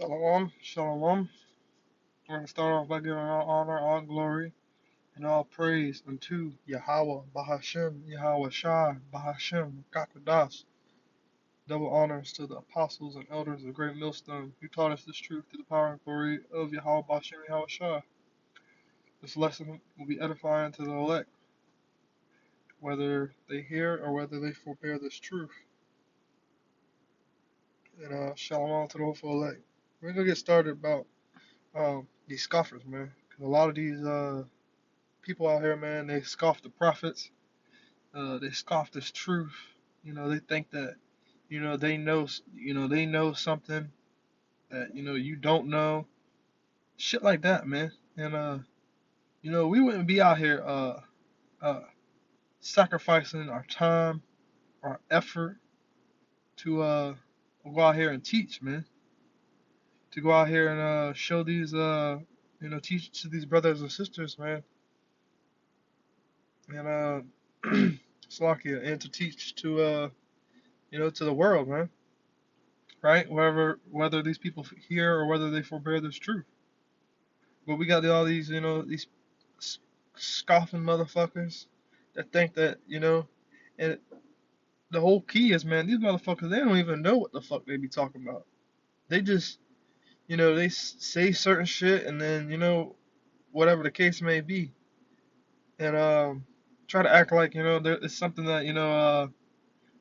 Shalom, shalom. We're going to start off by giving all honor, all glory, and all praise unto Yahweh, Bahashem, Yahweh Shai, Bahashem, Kakadas. Double honors to the apostles and elders of the great millstone who taught us this truth through the power and glory of Yahweh, Bahashem, Yahweh Shai. This lesson will be edifying to the elect, whether they hear or whether they forbear this truth. And shalom to the hopeful elect. We're going to get started about these scoffers, man. Because a lot of these people out here, man, they scoff the prophets. They scoff this truth. They think that, they know something that, you don't know. Shit like that, man. And, we wouldn't be out here, uh, sacrificing our time, our effort to, go out here and teach, man. To go out here and, show these, teach to these brothers and sisters, man. And, Slakia, and to teach to, to the world, man. Right? Whether these people hear or whether they forbear this truth. But we got all these, these scoffing motherfuckers that think that, and the whole key is, man, these motherfuckers, they don't even know what the fuck they be talking about. They just, they say certain shit and then, whatever the case may be. And try to act like, it's something that,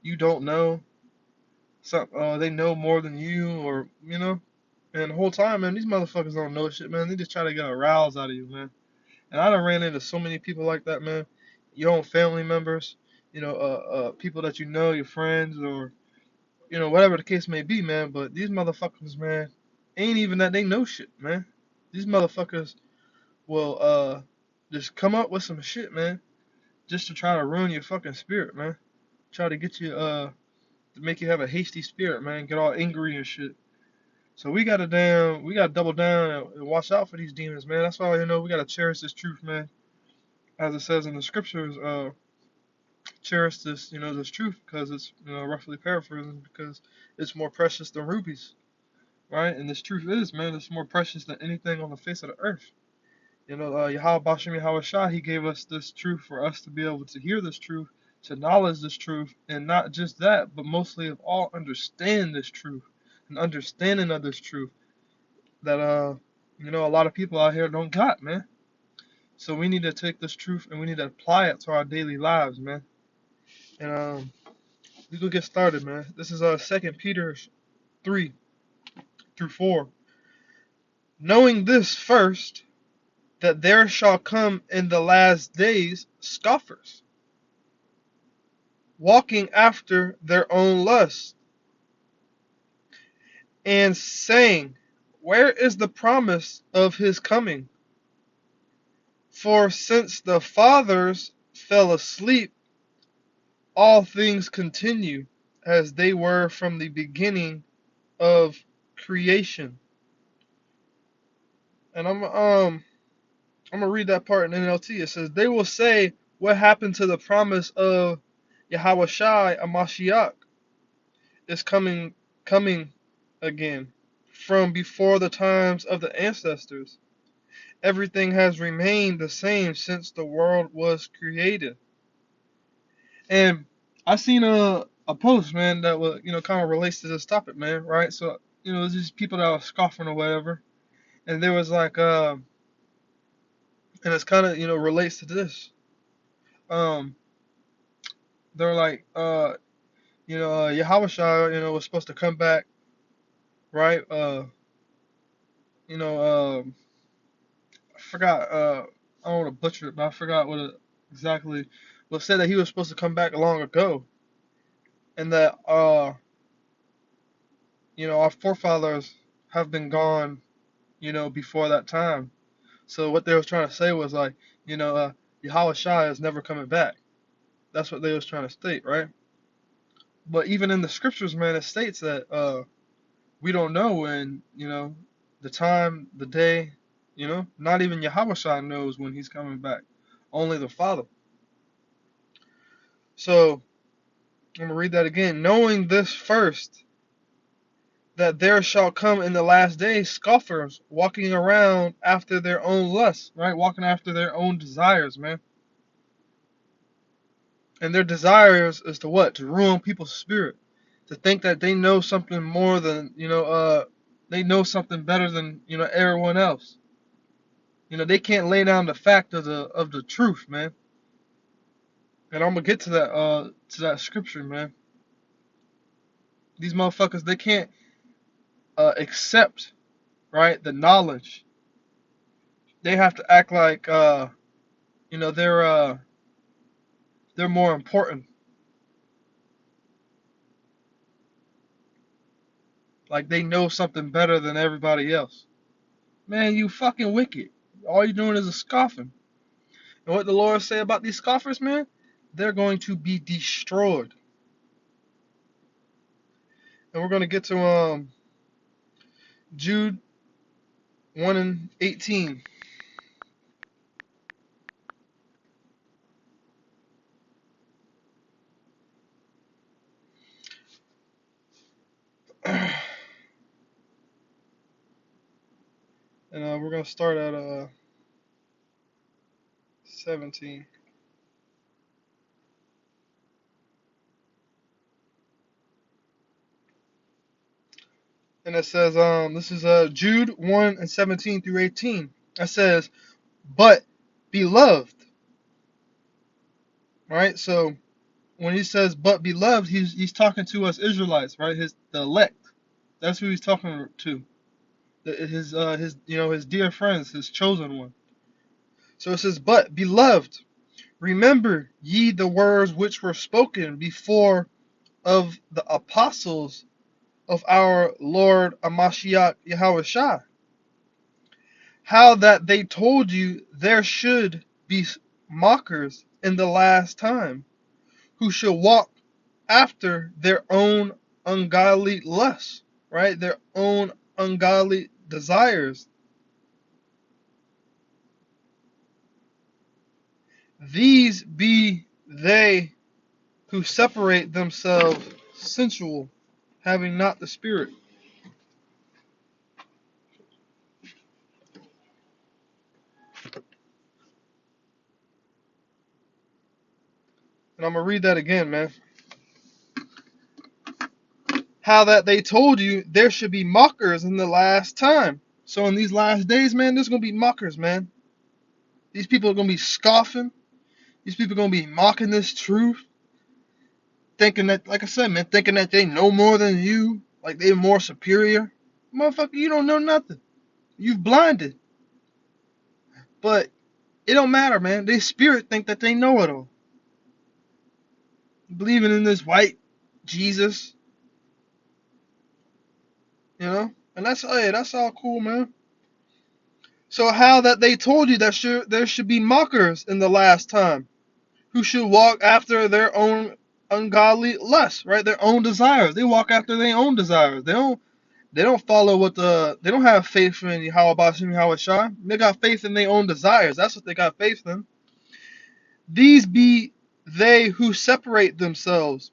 you don't know. They know more than you, or and the whole time, man, these motherfuckers don't know shit, man. They just try to get a rouse out of you, man. And I done ran into so many people like that, man. Your own family members, people that you know, your friends, or whatever the case may be, man. But these motherfuckers, man, ain't even that they know shit, man. These motherfuckers will just come up with some shit, man, just to try to ruin your fucking spirit, man. Try to get you to make you have a hasty spirit, man. Get all angry and shit. So we gotta double down and watch out for these demons, man. That's why, we gotta cherish this truth, man. As it says in the scriptures, cherish this, this truth, because it's, roughly paraphrasing, because it's more precious than rubies, right? And this truth is, man, it's more precious than anything on the face of the earth. Yahweh Bashem Yahweh Shah, he gave us this truth for us to be able to hear this truth, to acknowledge this truth, and not just that, but mostly of all understand this truth, and understanding of this truth that a lot of people out here don't got, man. So we need to take this truth and we need to apply it to our daily lives, man. And we gonna get started, man. This is 2 Peter 3-4. Knowing this first, that there shall come in the last days scoffers, walking after their own lusts, and saying, where is the promise of his coming? For since the fathers fell asleep, all things continue as they were from the beginning of creation. And I'm gonna read that part in NLT. It says, they will say, what happened to the promise of Yahweh Shai, a Mashiach, is coming again from before the times of the ancestors. Everything has remained the same since the world was created. And I seen a post, man, that was, kind of relates to this topic, man, right? So, it's just people that were scoffing or whatever. And there was like, and it's kind of, relates to this. Um, they're like, Yahweh Shai, was supposed to come back, right? You know, I forgot, I don't want to butcher it, but I forgot what it exactly was said, that he was supposed to come back long ago. And that, our forefathers have been gone, before that time. So what they was trying to say was like, Yahweh Shai is never coming back. That's what they was trying to state, right? But even in the scriptures, man, it states that we don't know when, the time, the day, not even Yahweh Shai knows when he's coming back. Only the Father. So I'm gonna read that again. Knowing this first, that there shall come in the last days scoffers walking around after their own lusts, right? Walking after their own desires, man. And their desires is to what? To ruin people's spirit. To think that they know something more than, they know something better than, everyone else. They can't lay down the fact of the truth, man. And I'm gonna get to that scripture, man. These motherfuckers, they can't accept, right, the knowledge. They have to act like they're more important. Like they know something better than everybody else. Man, you fucking wicked. All you're doing is a scoffing. And what the Lord say about these scoffers, man? They're going to be destroyed. And we're gonna get to Jude 1 and 18. And we're gonna start at 17. And it says, this is Jude 1 and 17 through 18. It says, but beloved, right? So when he says but beloved, he's talking to us Israelites, right? The elect. That's who he's talking to. His dear friends, his chosen one. So it says, but beloved, remember ye the words which were spoken before of the apostles of our Lord Amashiach Yahushua, how that they told you there should be mockers in the last time, who should walk after their own ungodly lusts, right? Their own ungodly desires. These be they who separate themselves sensual, having not the Spirit. And I'm going to read that again, man. How that they told you there should be mockers in the last time. So in these last days, man, there's going to be mockers, man. These people are going to be scoffing. These people are going to be mocking this truth. Thinking that, like I said, man, thinking that they know more than you. Like they're more superior. Motherfucker, you don't know nothing. You've blinded. But it don't matter, man. Their spirit think that they know it all. Believing in this white Jesus, and that's all cool, man. So how that they told you that there should be mockers in the last time, who should walk after their own ungodly lusts, right? Their own desires. They walk after their own desires. They don't follow they don't have faith in Yahweh Shai. They got faith in their own desires. That's what they got faith in. These be they who separate themselves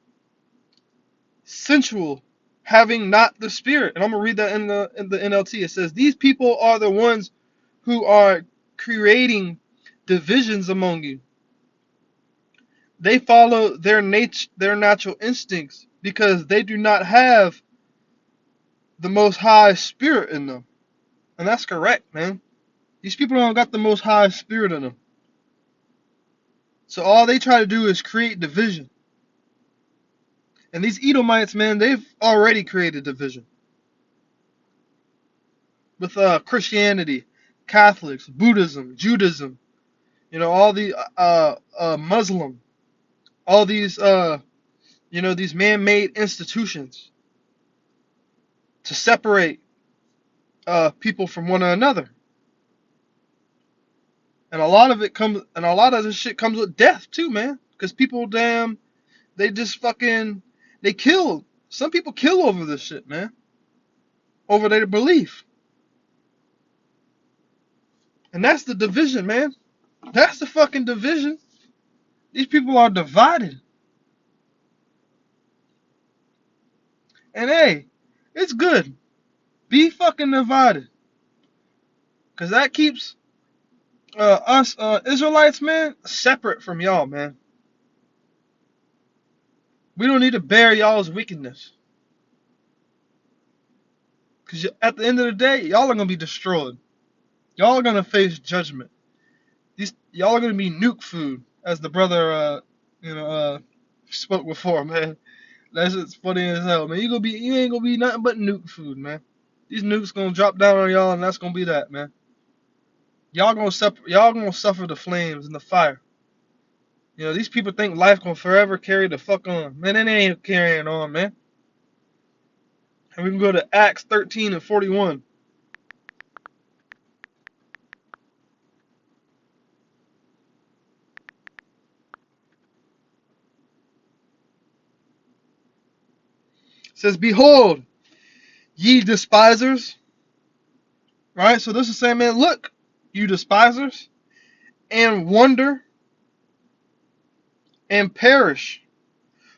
sensual, having not the Spirit. And I'm gonna read that in the NLT. It says, these people are the ones who are creating divisions among you. They follow their natural instincts, because they do not have the Most High Spirit in them. And that's correct, man. These people don't got the Most High Spirit in them. So all they try to do is create division. And these Edomites, man, they've already created division. With Christianity, Catholics, Buddhism, Judaism, all the Muslim, all these these man-made institutions to separate people from one another. And a lot of this shit comes with death too, man. Because people, they just they kill. Some people kill over this shit, man. Over their belief. And that's the division, man. That's the fucking division. These people are divided. And hey, It's good. Be fucking divided. Because that keeps us Israelites, man, separate from y'all, man. We don't need to bear y'all's wickedness. Because at the end of the day, y'all are going to be destroyed. Y'all are going to face judgment. Y'all are going to be nuke food, as the brother, spoke before, man. That shit's funny as hell, man. You ain't gonna be nothing but nuke food, man. These nukes gonna drop down on y'all, and that's gonna be that, man. Y'all gonna suffer the flames and the fire. You know, these people think life gonna forever carry the fuck on. Man, it ain't carrying on, man. And we can go to Acts 13 and 41. It says, "Behold, ye despisers." Right? So this is saying, man, look, you despisers, and wonder and perish.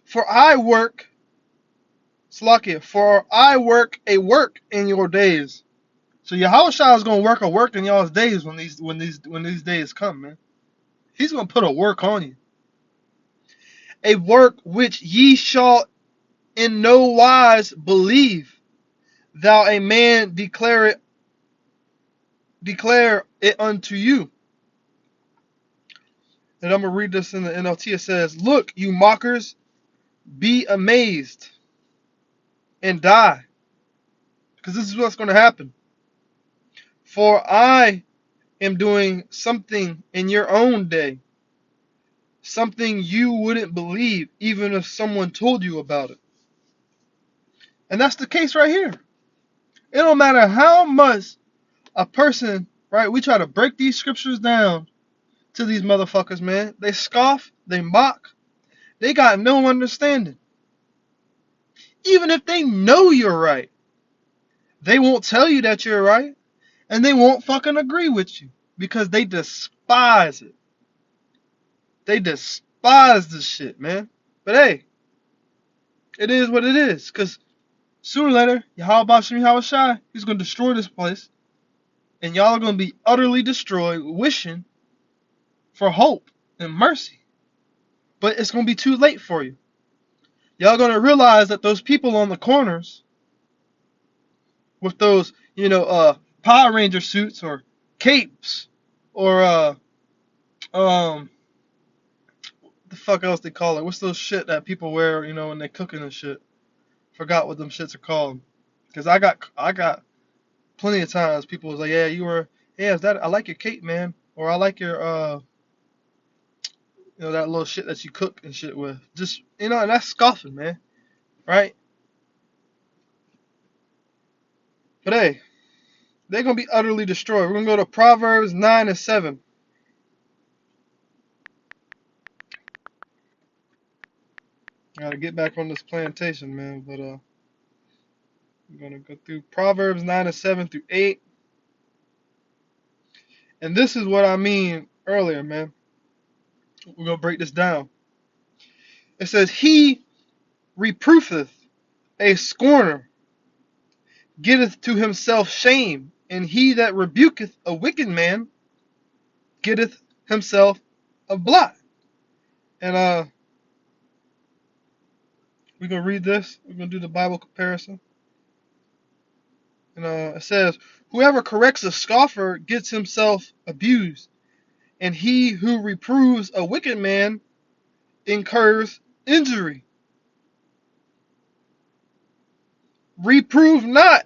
For I work, Slakia, for I work a work in your days. So Yahushua is gonna work a work in y'all's days when these days come, man. He's gonna put a work on you. A work which ye shall in no wise believe, thou a man declare it unto you. And I'm gonna read this in the NLT. It says, "Look, you mockers, be amazed and die." Because this is what's gonna happen. For I am doing something in your own day. Something you wouldn't believe even if someone told you about it. And that's the case right here. It don't matter how much a person, right, we try to break these scriptures down to these motherfuckers, man. They scoff, they mock, they got no understanding. Even if they know you're right, they won't tell you that you're right, and they won't fucking agree with you because they despise it. They despise this shit, man. But hey, it is what it is, because sooner or later, Yahweh Shem Yahushai, he's going to destroy this place, and y'all are going to be utterly destroyed, wishing for hope and mercy. But it's going to be too late for you. Y'all going to realize that those people on the corners with those, Power Ranger suits or capes or, the fuck else they call it? What's those shit that people wear, when they cooking and shit? Forgot what them shits are called. Because I got plenty of times people was like, yeah, is that, I like your cape, man. Or I like your, that little shit that you cook and shit with. Just, and that's scoffing, man. Right? But hey, they're going to be utterly destroyed. We're going to go to Proverbs 9 and 7. I got to get back on this plantation, man. But I'm going to go through Proverbs 9 and 7 through 8. And this is what I mean earlier, man. We're going to break this down. It says, "He reproofeth a scorner, getteth to himself shame, and he that rebuketh a wicked man getteth himself a blot." And we're going to read this. We're going to do the Bible comparison. And it says, "Whoever corrects a scoffer gets himself abused, and he who reproves a wicked man incurs injury. Reprove not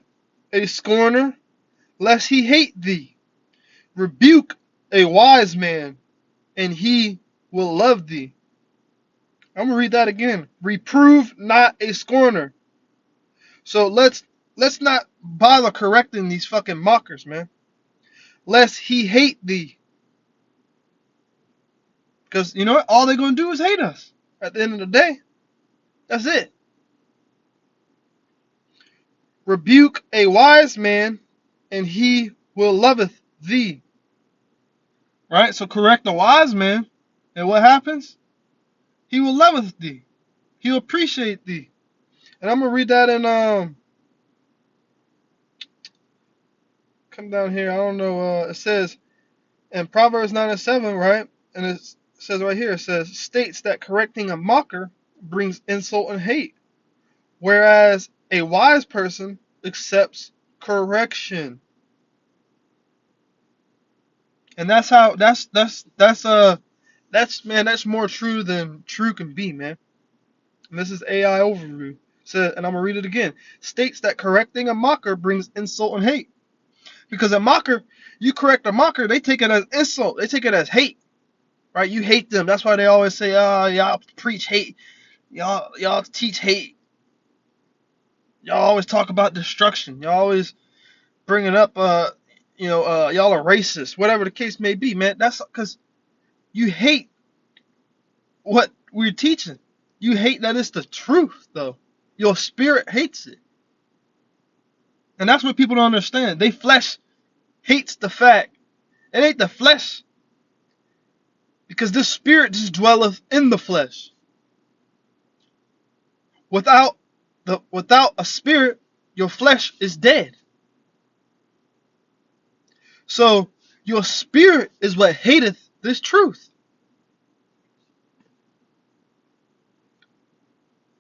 a scorner, lest he hate thee. Rebuke a wise man, and he will love thee." I'm gonna read that again. Reprove not a scorner. So let's not bother correcting these fucking mockers, man. Lest he hate thee. Because you know what? All they're gonna do is hate us. At the end of the day. That's it. Rebuke a wise man, and he will loveth thee. Right? So correct a wise man, and what happens? He will loveth thee. He'll appreciate thee. And I'm gonna read that in come down here. I don't know. It says in Proverbs 9:7, right? And it says right here, it says, states that correcting a mocker brings insult and hate, whereas a wise person accepts correction. And that's how that's more true than true can be, man. And this is AI overview. So, and I'm gonna read it again. States that correcting a mocker brings insult and hate. Because a mocker, you correct a mocker, they take it as insult. They take it as hate, right? You hate them. That's why they always say, y'all preach hate. Y'all teach hate. Y'all always talk about destruction. Y'all always bringing up, y'all are racist. Whatever the case may be, man. That's because you hate what we're teaching. You hate that it's the truth, though. Your spirit hates it. And that's what people don't understand. They flesh hates the fact. It ain't the flesh. Because this spirit just dwelleth in the flesh. Without a spirit, your flesh is dead. So your spirit is what hateth this truth.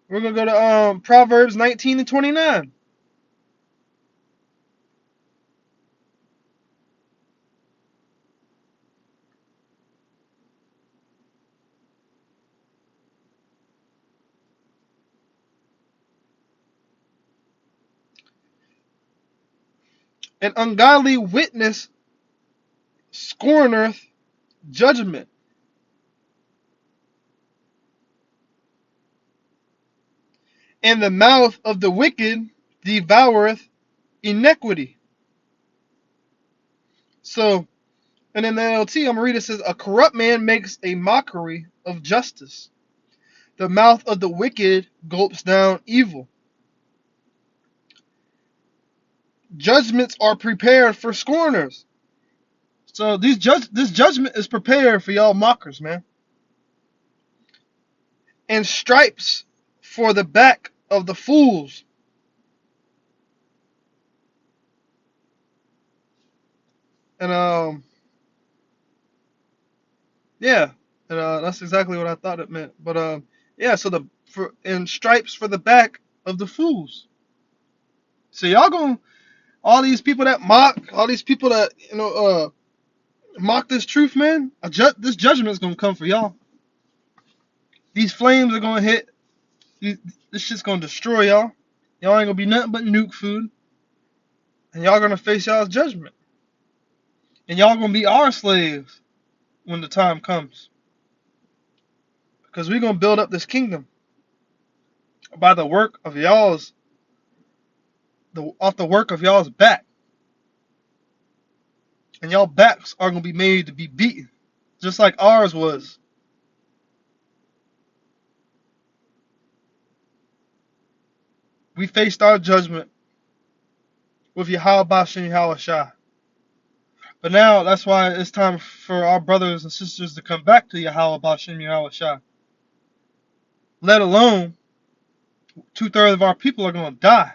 We're gonna go to Proverbs 19:29. An ungodly witness scorneth judgment, and the mouth of the wicked devoureth iniquity. So, and in the NLT, I'm gonna read it, says, a corrupt man makes a mockery of justice. The mouth of the wicked gulps down evil. Judgments are prepared for scorners. So this judgment is prepared for y'all mockers, man. And stripes for the back of the fools. And yeah, and that's exactly what I thought it meant. But yeah, so and stripes for the back of the fools. So y'all gonna all these people that mock, all these people that mock this truth, man. This judgment is gonna come for y'all. These flames are gonna hit. This shit's gonna destroy y'all. Y'all ain't gonna be nothing but nuke food, and y'all gonna face y'all's judgment. And y'all gonna be our slaves when the time comes, because we're gonna build up this kingdom by the work of y'all's, off the work of y'all's back, and y'all backs are gonna be made to be beaten, just like ours was. We faced our judgment with Yahweh Bashem Yahweh Shah. But now that's why it's time for our brothers and sisters to come back to Yahweh Bashem Yahweh Shah. Let alone 2/3 of our people are gonna die.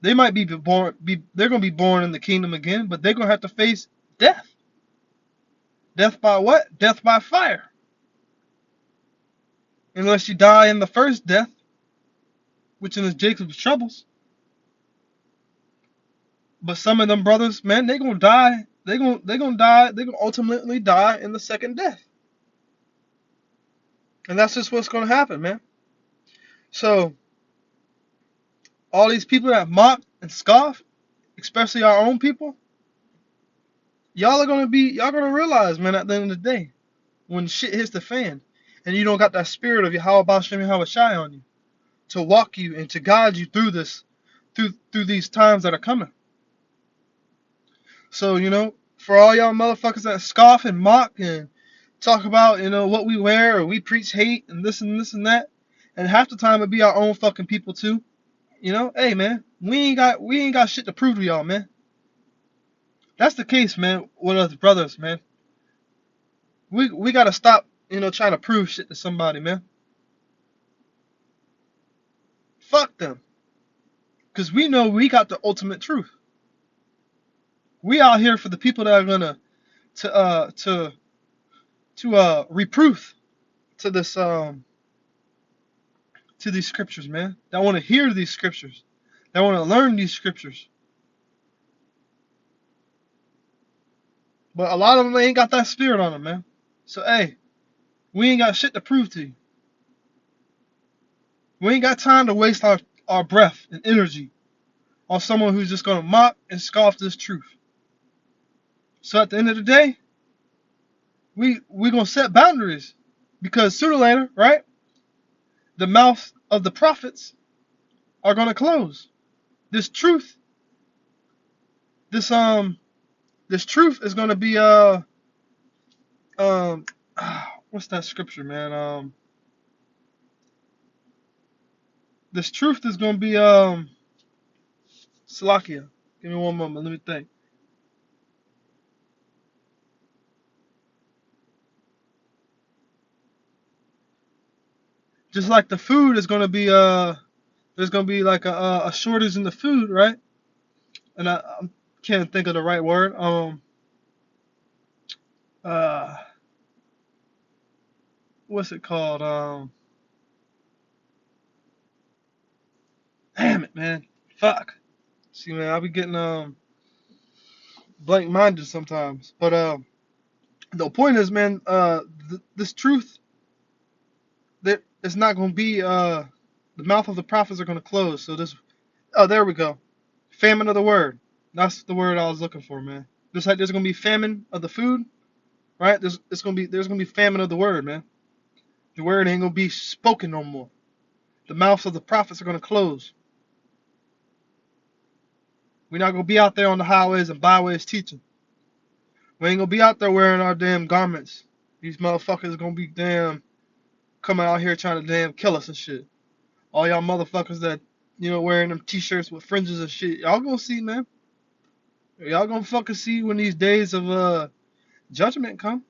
They might be born. They're gonna be born in the kingdom again, but they're gonna have to face death. Death by what? Death by fire. Unless you die in the first death, which is Jacob's troubles. But some of them brothers, man, they gonna die. They gonna die. They gonna ultimately die in the second death. And that's just what's gonna happen, man. So all these people that mock and scoff, especially our own people, y'all gonna realize, man, at the end of the day, when shit hits the fan, and you don't got that spirit of Yahweh Bashem Yahweh Shai on you to walk you and to guide you through this, through these times that are coming. So, for all y'all motherfuckers that scoff and mock and talk about, what we wear, or we preach hate and this and that, and half the time it be our own fucking people too. Hey man, we ain't got shit to prove to y'all, man. That's the case, man, with us brothers, man. We gotta stop, trying to prove shit to somebody, man. Fuck them. Cause we know we got the ultimate truth. We out here for the people that are gonna reproof to this to these scriptures, man. That want to hear these scriptures. That want to learn these scriptures. But a lot of them ain't got that spirit on them, man. So hey, we ain't got shit to prove to you. We ain't got time to waste our breath and energy on someone who's just gonna mock and scoff this truth. So at the end of the day, we gonna set boundaries, because sooner or later, right, the mouths of the prophets are gonna close. This truth, this this truth is gonna be um what's that scripture, man? This truth is gonna be Salakia. Give me one moment, let me think. Just like the food is gonna be there's gonna be like a shortage in the food, right? And I can't think of the right word. Uh what's it called? Damn it, man. Fuck. See, man, I'll be getting blank minded sometimes. But the point is, man, this truth, that it's not gonna be the mouth of the prophets are gonna close. So this, oh, there we go. Famine of the word. That's the word I was looking for, man. Just like there's gonna be famine of the food, right? There's gonna be famine of the word, man. The word ain't gonna be spoken no more. The mouths of the prophets are gonna close. We're not gonna be out there on the highways and byways teaching. We ain't gonna be out there wearing our damn garments. These motherfuckers gonna be damn coming out here trying to damn kill us and shit. All y'all motherfuckers that, wearing them t-shirts with fringes and shit, y'all gonna see, man. Y'all gonna fucking see when these days of judgment come.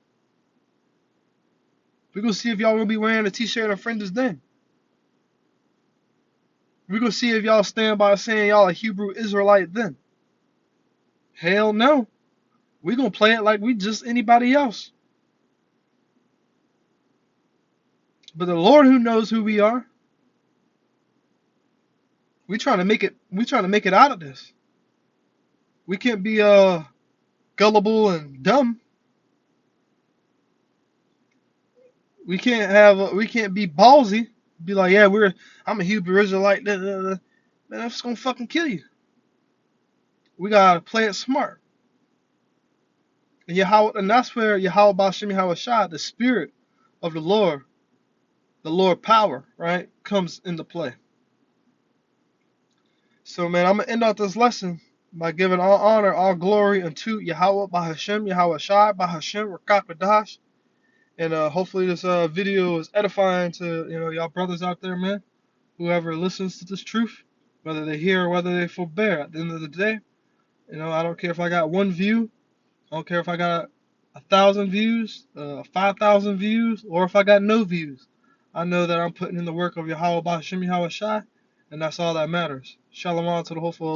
We gonna see if y'all gonna be wearing a t-shirt and fringes then. We gonna see if y'all stand by saying y'all a Hebrew Israelite then. Hell no. We gonna play it like we just anybody else. But the Lord, who knows who we are, we trying to make it out of this. We can't be gullible and dumb. We can't be ballsy. Be like, yeah, I'm a Hebrew Israelite. Man, that's gonna fucking kill you. We gotta play it smart. And that's where Yahweh Ba'Shem Yahweh Shah, the spirit of the Lord power, right, comes into play. So, man, I'm gonna end out this lesson by giving all honor, all glory unto Yahweh Ba'Hashem, Yahweh Shai, Ba'Hashem, Rakak B'Dash. And hopefully this video is edifying to y'all brothers out there, man. Whoever listens to this truth, whether they hear or whether they forbear. At the end of the day, I don't care if I got 1 view, I don't care if I got 1,000 views, 5,000 views, or if I got no views. I know that I'm putting in the work of Yahweh Ba'Shem Yahweh Shai, and that's all that matters. Shalom to the hopeful.